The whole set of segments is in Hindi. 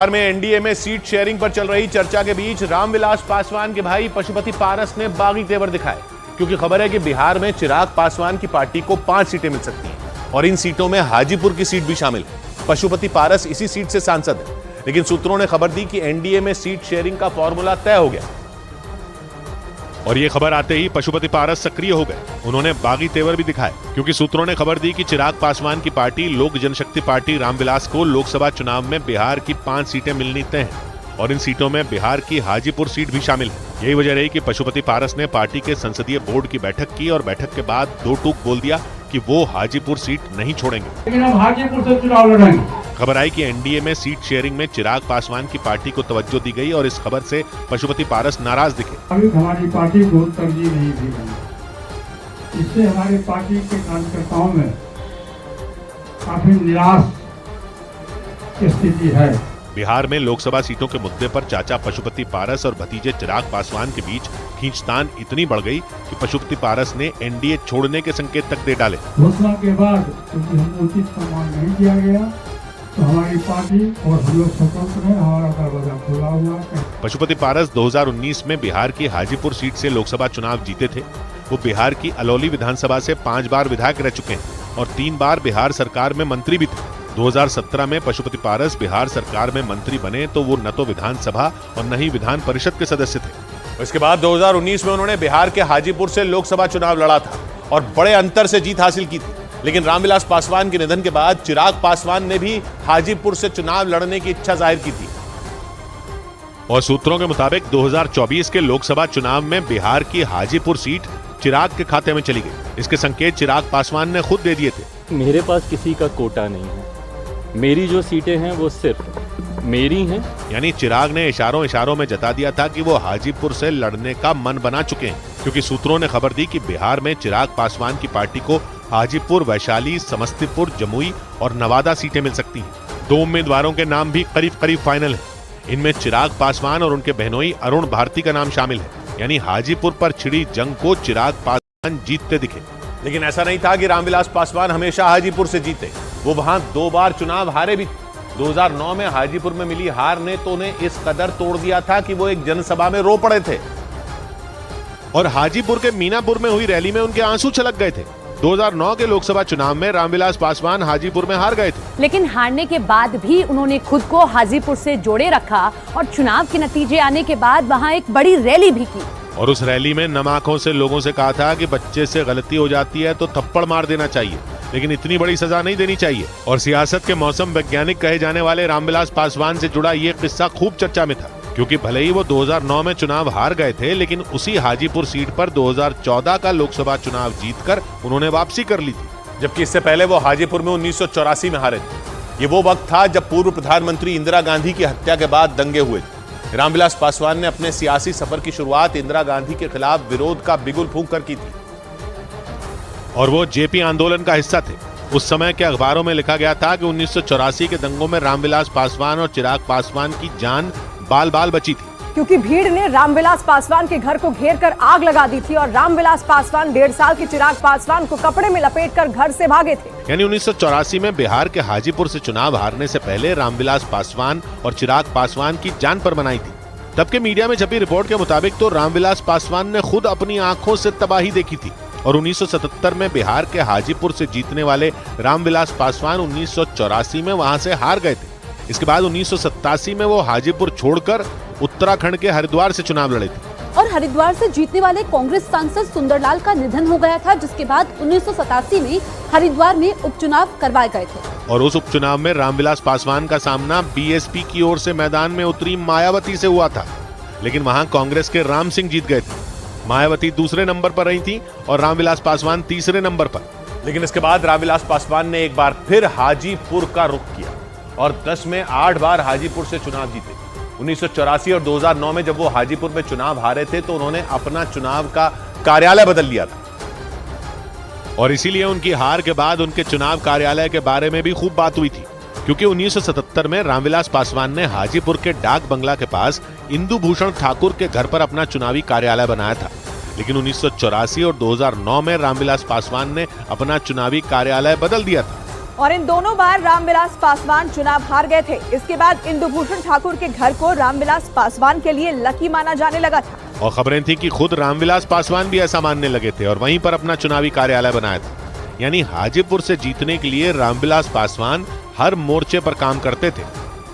बिहार में एनडीए में सीट शेयरिंग पर चल रही चर्चा के बीच रामविलास पासवान के भाई पशुपति पारस ने बागी तेवर दिखाए, क्योंकि खबर है कि बिहार में चिराग पासवान की पार्टी को 5 सीटें मिल सकती हैं और इन सीटों में हाजीपुर की सीट भी शामिल है। पशुपति पारस इसी सीट से सांसद है, लेकिन सूत्रों ने खबर दी कि एनडीए में सीट शेयरिंग का फॉर्मूला तय हो गया और यह खबर आते ही पशुपति पारस सक्रिय हो गए। उन्होंने बागी तेवर भी दिखाए, क्योंकि सूत्रों ने खबर दी कि चिराग पासवान की पार्टी लोक जनशक्ति पार्टी रामविलास को लोकसभा चुनाव में बिहार की 5 सीटें मिलनी तय हैं और इन सीटों में बिहार की हाजीपुर सीट भी शामिल है। यही वजह रही कि पशुपति पारस ने पार्टी के संसदीय बोर्ड की बैठक की और बैठक के बाद 2 टूक बोल दिया कि वो हाजीपुर सीट नहीं छोड़ेंगे, लेकिन हम हाजीपुर से चुनाव लड़ेंगे। खबर आई कि एनडीए में सीट शेयरिंग में चिराग पासवान की पार्टी को तवज्जो दी गई और इस खबर से पशुपति पारस नाराज दिखे। अभी हमारी पार्टी को तरजीह नहीं दी गई, इससे हमारी पार्टी के कार्यकर्ताओं में काफी निराश की स्थिति है। बिहार में लोकसभा सीटों के मुद्दे पर चाचा पशुपति पारस और भतीजे चिराग पासवान के बीच खींचतान इतनी बढ़ गई कि पशुपति पारस ने एनडीए छोड़ने के संकेत तक दे डाले। घोषणा के बाद क्योंकि हमको उचित सम्मान नहीं दिया गया, तो हमारी पार्टी और हम लोग स्वतंत्र हैं, हमारा दरवाजा खुला हुआ है। पशुपति पारस 2019 में बिहार की हाजीपुर सीट से लोकसभा चुनाव जीते थे। वो बिहार की अलौली विधानसभा से 5 बार विधायक रह चुके हैं और 3 बार बिहार सरकार में मंत्री भी थे। 2017 में पशुपति पारस बिहार सरकार में मंत्री बने तो वो न तो विधानसभा और न ही विधान परिषद के सदस्य थे। इसके बाद 2019 में उन्होंने बिहार के हाजीपुर से लोकसभा चुनाव लड़ा था और बड़े अंतर से जीत हासिल की थी, लेकिन रामविलास पासवान के निधन के बाद चिराग पासवान ने भी हाजीपुर से चुनाव लड़ने की इच्छा जाहिर की थी और सूत्रों के मुताबिक 2024 के लोकसभा चुनाव में बिहार की हाजीपुर सीट चिराग के खाते में चली गई। इसके संकेत चिराग पासवान ने खुद दे दिए थे। मेरे पास किसी का कोटा नहीं है, मेरी जो सीटें हैं वो सिर्फ मेरी हैं। यानी चिराग ने इशारों में जता दिया था कि वो हाजीपुर से लड़ने का मन बना चुके हैं, क्योंकि सूत्रों ने खबर दी कि बिहार में चिराग पासवान की पार्टी को हाजीपुर, वैशाली, समस्तीपुर, जमुई और नवादा सीटें मिल सकती हैं। 2 उम्मीदवारों के नाम भी करीब फाइनल है। इनमें चिराग पासवान और उनके बहनोई अरुण भारती का नाम शामिल है। यानी हाजीपुर पर छिड़ी जंग को चिराग पासवान जीतते दिखे। लेकिन ऐसा नहीं था कि रामविलास पासवान हमेशा हाजीपुर से जीते। वो वहां 2 बार चुनाव हारे भी। 2009 में हाजीपुर में मिली हार ने तो उन्हें इस कदर तोड़ दिया था कि वो एक जनसभा में रो पड़े थे और हाजीपुर के मीनापुर में हुई रैली में उनके आंसू छलक गए थे। 2009 के लोकसभा चुनाव में रामविलास पासवान हाजीपुर में हार गए थे, लेकिन हारने के बाद भी उन्होंने खुद को हाजीपुर से जोड़े रखा और चुनाव के नतीजे आने के बाद वहां एक बड़ी रैली भी की और उस रैली में नम आंखों से लोगों से कहा था कि बच्चे से गलती हो जाती है तो थप्पड़ मार देना चाहिए, लेकिन इतनी बड़ी सजा नहीं देनी चाहिए। और सियासत के मौसम वैज्ञानिक कहे जाने वाले रामविलास पासवान से जुड़ा ये किस्सा खूब चर्चा में था, क्योंकि भले ही वो 2009 में चुनाव हार गए थे, लेकिन उसी हाजीपुर सीट पर 2014 का लोकसभा चुनाव जीतकर उन्होंने वापसी कर ली थी, जबकि इससे पहले वो हाजीपुर में 1984 में हारे थे। ये वो वक्त था जब पूर्व प्रधानमंत्री इंदिरा गांधी की हत्या के बाद दंगे हुए थे। रामविलास पासवान ने अपने सियासी सफर की शुरुआत इंदिरा गांधी के खिलाफ विरोध का बिगुल फूंक कर की थी और वो जेपी आंदोलन का हिस्सा थे। उस समय के अखबारों में लिखा गया था कि 1984 के दंगों में रामविलास पासवान और चिराग पासवान की जान बाल बची थी, क्योंकि भीड़ ने रामविलास पासवान के घर को घेर कर आग लगा दी थी और रामविलास पासवान 1.5 साल के चिराग पासवान को कपड़े में लपेटकर घर से भागे थे। यानी 1984 में बिहार के हाजीपुर से चुनाव हारने से पहले रामविलास पासवान और चिराग पासवान की जान पर बनाई थी। तब के मीडिया में छपी रिपोर्ट के मुताबिक तो रामविलास पासवान ने खुद अपनी आंखों से तबाही देखी थी और 1977 में बिहार के हाजीपुर से जीतने वाले रामविलास पासवान 1984 में वहां से हार गए थे। इसके बाद 1987 में वो हाजीपुर छोड़कर उत्तराखंड के हरिद्वार से चुनाव लड़े थे और हरिद्वार से जीतने वाले कांग्रेस सांसद सुंदरलाल का निधन हो गया था, जिसके बाद 1987 में हरिद्वार में उपचुनाव करवाए गए थे और उस उपचुनाव में रामविलास पासवान का सामना बीएसपी की ओर से मैदान में उतरी मायावती से हुआ था, लेकिन वहां कांग्रेस के राम सिंह जीत गए थे। मायावती दूसरे नंबर पर रही थी और रामविलास पासवान तीसरे नंबर पर। लेकिन इसके बाद रामविलास पासवान ने एक बार फिर हाजीपुर का रुख किया और 10 में 8 बार हाजीपुर से चुनाव जीते। 1984 और 2009 में जब वो हाजीपुर में चुनाव हारे थे तो उन्होंने अपना चुनाव का कार्यालय बदल लिया था और इसीलिए उनकी हार के बाद उनके चुनाव कार्यालय के बारे में भी खूब बात हुई थी, क्योंकि 1977 में रामविलास पासवान ने हाजीपुर के डाक बंगला के पास इंदु भूषण ठाकुर के घर पर अपना चुनावी कार्यालय बनाया था। लेकिन 1984 और 2009 में रामविलास पासवान ने अपना चुनावी कार्यालय बदल दिया था और इन दोनों बार रामविलास पासवान चुनाव हार गए थे। इसके बाद इंदुभूषण ठाकुर के घर को रामविलास पासवान के लिए लकी माना जाने लगा था। और खबरें थी कि खुद रामविलास पासवान भी ऐसा मानने लगे थे और वहीं पर अपना चुनावी कार्यालय बनाया था। यानी हाजीपुर से जीतने के लिए रामविलास पासवान हर मोर्चे पर काम करते थे।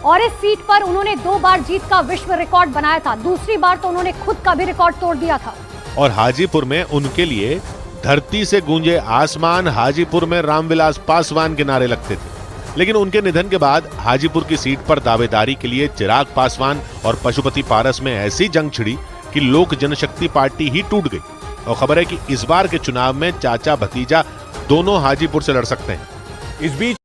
और इस सीट पर उन्होंने 2 बार जीत का विश्व रिकॉर्ड बनाया था। दूसरी बार तो उन्होंने खुद का भी रिकॉर्ड तोड़ दिया था। और हाजीपुर में उनके लिए धरती से गूंजे आसमान, हाजीपुर में रामविलास पासवान के नारे लगते थे। लेकिन उनके निधन के बाद हाजीपुर की सीट पर दावेदारी के लिए चिराग पासवान और पशुपति पारस में ऐसी जंग छिड़ी कि लोक जनशक्ति पार्टी ही टूट गई। और खबर है कि इस बार के चुनाव में चाचा भतीजा दोनों हाजीपुर से लड़ सकते हैं। इस बीच